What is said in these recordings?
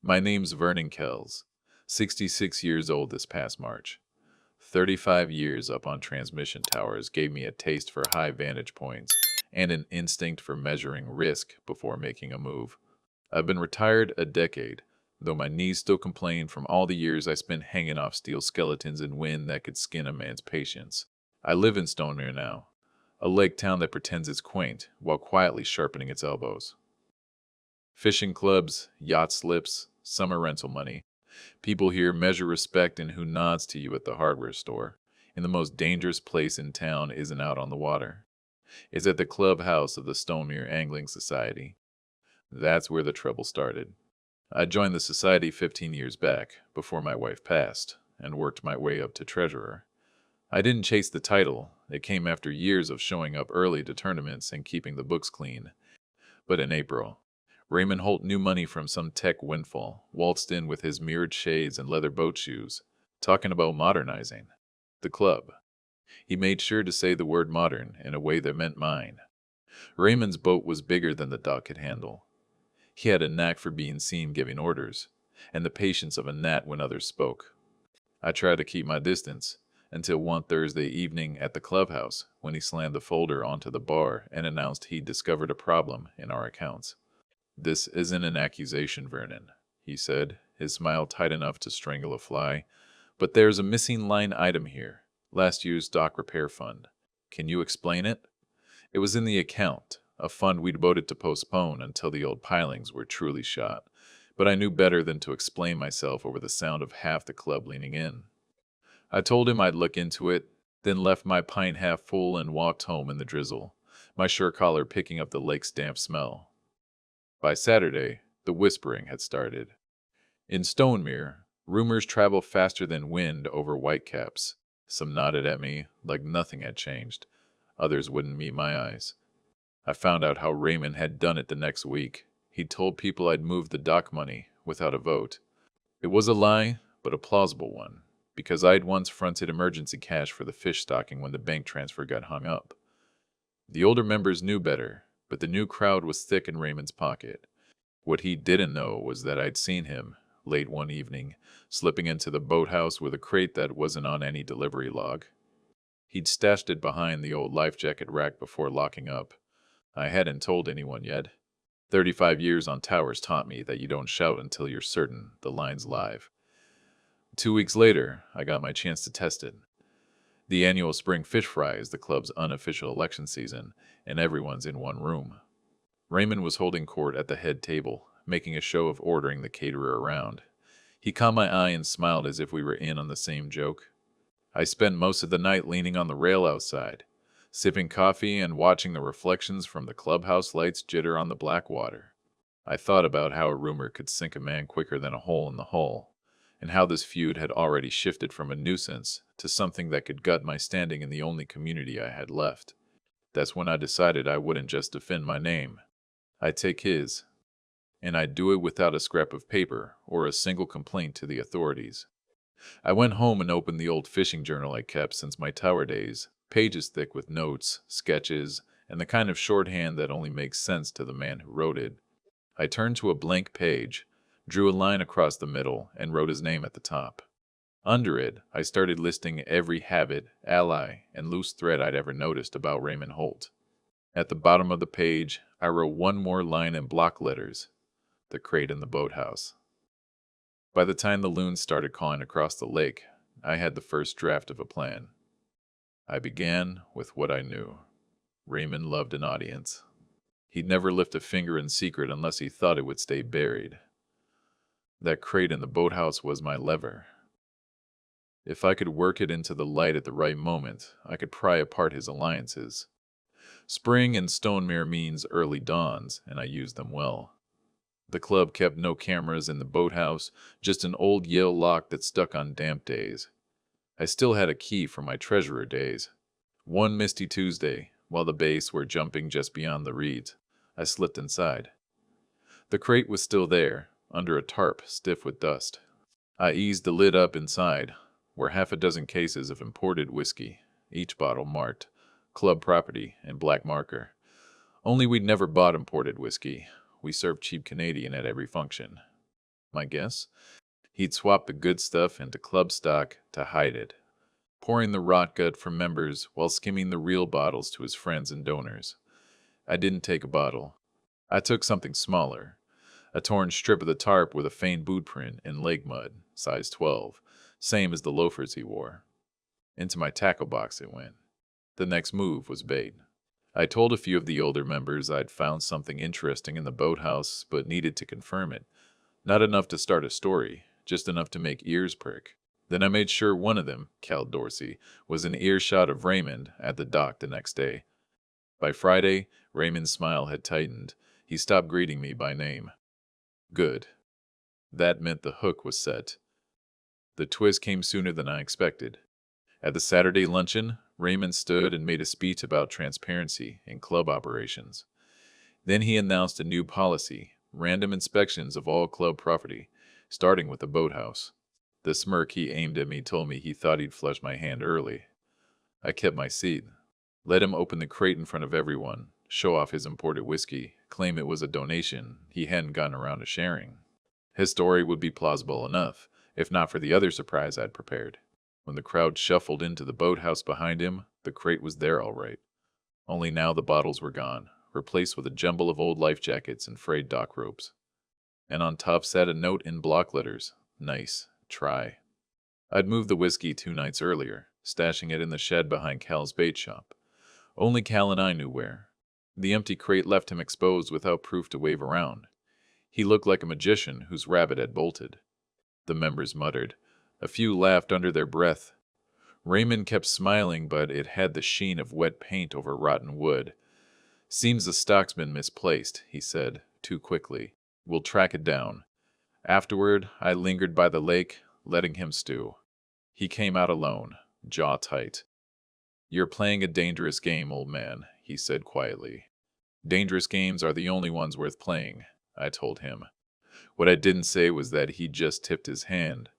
My name's Vernon Kells, 66 years old this past March. 35 years up on transmission towers gave me a taste for high vantage points and an instinct for measuring risk before making a move. I've been retired a decade, though my knees still complain from all the years I spent hanging off steel skeletons in wind that could skin a man's patience. I live in Stonemere now, a lake town that pretends it's quaint while quietly sharpening its elbows. Fishing clubs, yacht slips, summer rental money. People here measure respect in who nods to you at the hardware store. And the most dangerous place in town isn't out on the water. It's at the clubhouse of the Stonemere Angling Society. That's where the trouble started. I joined the society 15 years back, before my wife passed, and worked my way up to treasurer. I didn't chase the title. It came after years of showing up early to tournaments and keeping the books clean. But in April, Raymond Holt knew money from some tech windfall, waltzed in with his mirrored shades and leather boat shoes, talking about modernizing the club. He made sure to say the word modern in a way that meant mine. Raymond's boat was bigger than the dock could handle. He had a knack for being seen giving orders, and the patience of a gnat when others spoke. I tried to keep my distance, until one Thursday evening at the clubhouse when he slammed the folder onto the bar and announced he'd discovered a problem in our accounts. "This isn't an accusation, Vernon," he said, his smile tight enough to strangle a fly. "But there's a missing line item here. Last year's dock repair fund. Can you explain it? It was in the account, a fund we'd voted to postpone until the old pilings were truly shot. But I knew better than to explain myself over the sound of half the club leaning in. I told him I'd look into it, then left my pint half full and walked home in the drizzle, my shirt collar picking up the lake's damp smell. By Saturday, the whispering had started. In Stonemere, rumors travel faster than wind over whitecaps. Some nodded at me like nothing had changed. Others wouldn't meet my eyes. I found out how Raymond had done it the next week. He'd told people I'd moved the dock money without a vote. It was a lie, but a plausible one, because I'd once fronted emergency cash for the fish stocking when the bank transfer got hung up. The older members knew better, but the new crowd was thick in Raymond's pocket. What he didn't know was that I'd seen him, late one evening, slipping into the boathouse with a crate that wasn't on any delivery log. He'd stashed it behind the old life jacket rack before locking up. I hadn't told anyone yet. 35 years on towers taught me that you don't shout until you're certain the line's live. 2 weeks later, I got my chance to test it. The annual spring fish fry is the club's unofficial election season, and everyone's in one room. Raymond was holding court at the head table, making a show of ordering the caterer around. He caught my eye and smiled as if we were in on the same joke. I spent most of the night leaning on the rail outside, sipping coffee and watching the reflections from the clubhouse lights jitter on the black water. I thought about how a rumor could sink a man quicker than a hole in the hull, and how this feud had already shifted from a nuisance to something that could gut my standing in the only community I had left. That's when I decided I wouldn't just defend my name. I'd take his, and I'd do it without a scrap of paper or a single complaint to the authorities. I went home and opened the old fishing journal I kept since my tower days, pages thick with notes, sketches, and the kind of shorthand that only makes sense to the man who wrote it. I turned to a blank page, drew a line across the middle, and wrote his name at the top. Under it, I started listing every habit, ally, and loose thread I'd ever noticed about Raymond Holt. At the bottom of the page, I wrote one more line in block letters: the crate in the boathouse. By the time the loons started calling across the lake, I had the first draft of a plan. I began with what I knew. Raymond loved an audience. He'd never lift a finger in secret unless he thought it would stay buried. That crate in the boathouse was my lever. If I could work it into the light at the right moment, I could pry apart his alliances. Spring in Stonemere means early dawns, and I used them well. The club kept no cameras in the boathouse, just an old Yale lock that stuck on damp days. I still had a key from my treasurer days. One misty Tuesday, while the bass were jumping just beyond the reeds, I slipped inside. The crate was still there, under a tarp stiff with dust. I eased the lid up. Inside were half a dozen cases of imported whiskey, each bottle marked club property in black marker. Only we'd never bought imported whiskey. We served cheap Canadian at every function. My guess? He'd swap the good stuff into club stock to hide it, pouring the rot gut from members while skimming the real bottles to his friends and donors. I didn't take a bottle. I took something smaller, a torn strip of the tarp with a faint boot print in leg mud, size 12, same as the loafers he wore. Into my tackle box it went. The next move was bait. I told a few of the older members I'd found something interesting in the boathouse, but needed to confirm it. Not enough to start a story, just enough to make ears perk. Then I made sure one of them, Cal Dorsey, was in earshot of Raymond at the dock the next day. By Friday, Raymond's smile had tightened. He stopped greeting me by name. Good. That meant the hook was set. The twist came sooner than I expected. At the Saturday luncheon, Raymond stood and made a speech about transparency in club operations. Then he announced a new policy, random inspections of all club property, starting with the boathouse. The smirk he aimed at me told me he thought he'd flush my hand early. I kept my seat. Let him open the crate in front of everyone, show off his imported whiskey, claim it was a donation he hadn't gotten around to sharing. His story would be plausible enough, if not for the other surprise I'd prepared. When the crowd shuffled into the boathouse behind him, the crate was there all right. Only now the bottles were gone, replaced with a jumble of old life jackets and frayed dock ropes. And on top sat a note in block letters. Nice. Try. I'd moved the whiskey 2 nights earlier, stashing it in the shed behind Cal's bait shop. Only Cal and I knew where. The empty crate left him exposed without proof to wave around. He looked like a magician whose rabbit had bolted. The members muttered. A few laughed under their breath. Raymond kept smiling, but it had the sheen of wet paint over rotten wood. Seems the stock's been misplaced, he said, too quickly. We'll track it down. Afterward, I lingered by the lake, letting him stew. He came out alone, jaw tight. You're playing a dangerous game, old man, he said quietly. Dangerous games are the only ones worth playing, I told him. What I didn't say was that he'd just tipped his hand.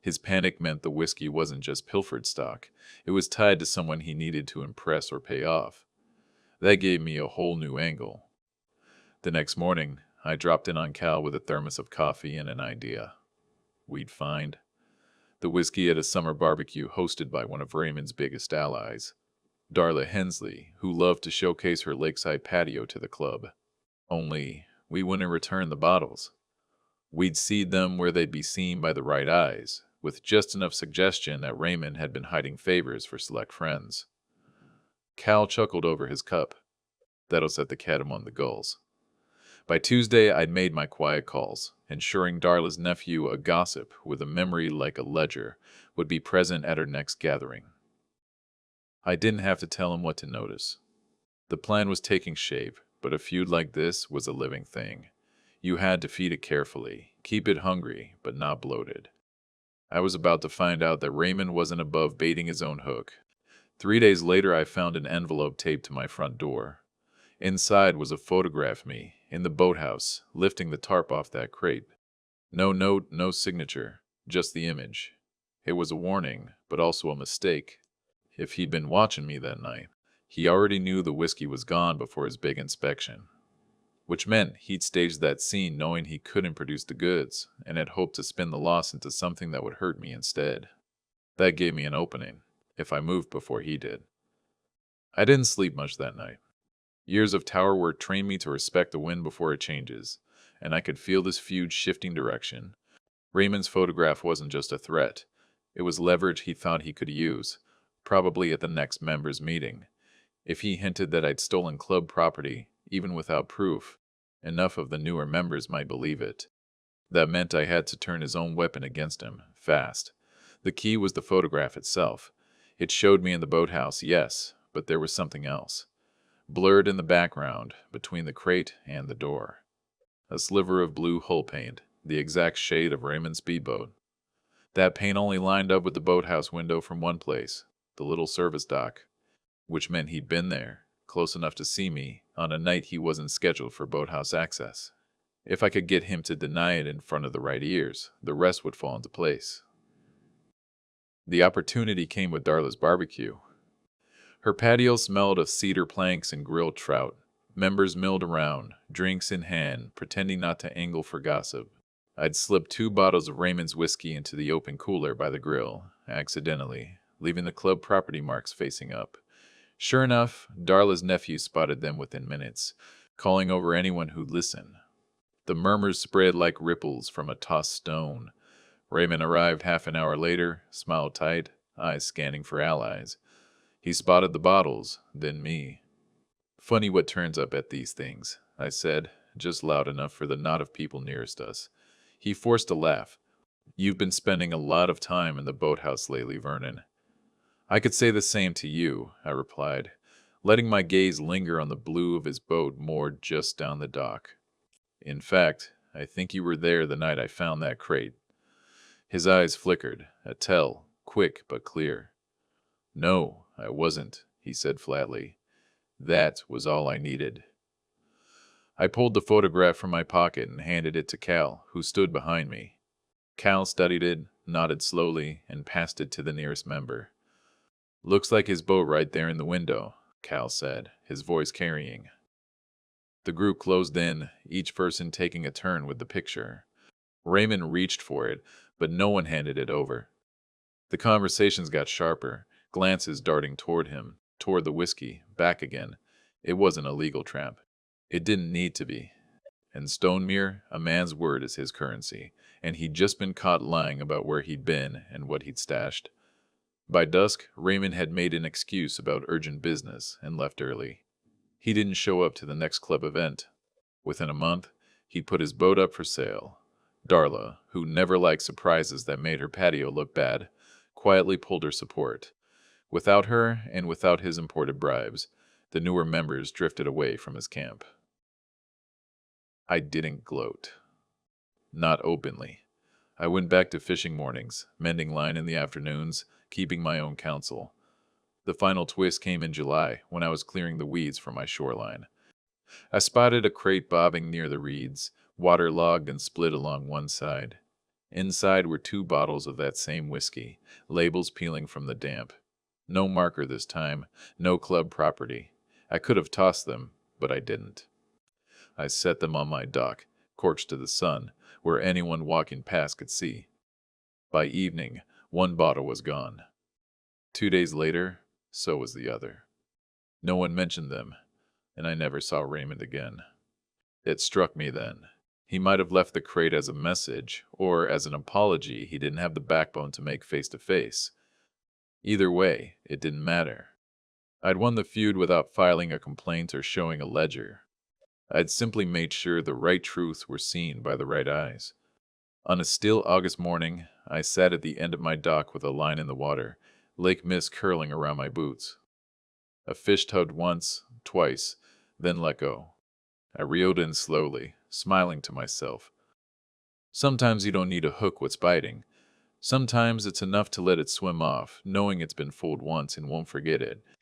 His panic meant the whiskey wasn't just pilfered stock. It was tied to someone he needed to impress or pay off. That gave me a whole new angle. The next morning, I dropped in on Cal with a thermos of coffee and an idea. We'd find the whiskey at a summer barbecue hosted by one of Raymond's biggest allies, Darla Hensley, who loved to showcase her lakeside patio to the club. Only, we wouldn't return the bottles. We'd seed them where they'd be seen by the right eyes, with just enough suggestion that Raymond had been hiding favors for select friends. Cal chuckled over his cup. That'll set the cat among the gulls. By Tuesday, I'd made my quiet calls, ensuring Darla's nephew, a gossip with a memory like a ledger, would be present at her next gathering. I didn't have to tell him what to notice. The plan was taking shape, but a feud like this was a living thing. You had to feed it carefully, keep it hungry, but not bloated. I was about to find out that Raymond wasn't above baiting his own hook. 3 days later, I found an envelope taped to my front door. Inside was a photograph of me, in the boathouse, lifting the tarp off that crate. No note, no signature, just the image. It was a warning, but also a mistake. If he'd been watching me that night, he already knew the whiskey was gone before his big inspection. Which meant he'd staged that scene knowing he couldn't produce the goods, and had hoped to spin the loss into something that would hurt me instead. That gave me an opening, if I moved before he did. I didn't sleep much that night. Years of tower work trained me to respect the wind before it changes, and I could feel this feud shifting direction. Raymond's photograph wasn't just a threat. It was leverage he thought he could use, probably at the next members' meeting. If he hinted that I'd stolen club property, even without proof, enough of the newer members might believe it. That meant I had to turn his own weapon against him, fast. The key was the photograph itself. It showed me in the boathouse, yes, but there was something else. Blurred in the background, between the crate and the door. A sliver of blue hull paint, the exact shade of Raymond's speedboat. That paint only lined up with the boathouse window from one place, the little service dock, which meant he'd been there, close enough to see me, on a night he wasn't scheduled for boathouse access. If I could get him to deny it in front of the right ears, the rest would fall into place. The opportunity came with Darla's barbecue. Her patio smelled of cedar planks and grilled trout. Members milled around, drinks in hand, pretending not to angle for gossip. I'd slipped 2 bottles of Raymond's whiskey into the open cooler by the grill, accidentally, leaving the club property marks facing up. Sure enough, Darla's nephew spotted them within minutes, calling over anyone who'd listen. The murmurs spread like ripples from a tossed stone. Raymond arrived half an hour later, smile tight, eyes scanning for allies. He spotted the bottles, then me. Funny what turns up at these things, I said, just loud enough for the knot of people nearest us. He forced a laugh. You've been spending a lot of time in the boathouse lately, Vernon. I could say the same to you, I replied, letting my gaze linger on the blue of his boat moored just down the dock. In fact, I think you were there the night I found that crate. His eyes flickered, a tell, quick but clear. No, I wasn't, he said flatly. That was all I needed. I pulled the photograph from my pocket and handed it to Cal, who stood behind me. Cal studied it, nodded slowly, and passed it to the nearest member. Looks like his boat right there in the window, Cal said, his voice carrying. The group closed in, each person taking a turn with the picture. Raymond reached for it, but no one handed it over. The conversations got sharper, glances darting toward him, toward the whiskey, back again. It wasn't a legal trap. It didn't need to be. In Stonemere, a man's word is his currency, and he'd just been caught lying about where he'd been and what he'd stashed. By dusk, Raymond had made an excuse about urgent business and left early. He didn't show up to the next club event. Within a month, he'd put his boat up for sale. Darla, who never liked surprises that made her patio look bad, quietly pulled her support. Without her, and without his imported bribes, the newer members drifted away from his camp. I didn't gloat. Not openly. I went back to fishing mornings, mending line in the afternoons, keeping my own counsel. The final twist came in July, when I was clearing the weeds from my shoreline. I spotted a crate bobbing near the reeds, waterlogged and split along one side. Inside were 2 bottles of that same whiskey, labels peeling from the damp. No marker this time, no club property. I could have tossed them, but I didn't. I set them on my dock, corks to the sun, where anyone walking past could see. By evening, 1 bottle was gone. 2 days later, so was the other. No one mentioned them, and I never saw Raymond again. It struck me then. He might have left the crate as a message, or as an apology he didn't have the backbone to make face to face. Either way, it didn't matter. I'd won the feud without filing a complaint or showing a ledger. I'd simply made sure the right truths were seen by the right eyes. On a still August morning, I sat at the end of my dock with a line in the water, lake mist curling around my boots. A fish tugged once, twice, then let go. I reeled in slowly, smiling to myself. Sometimes you don't need a hook what's biting. Sometimes it's enough to let it swim off, knowing it's been fooled once and won't forget it.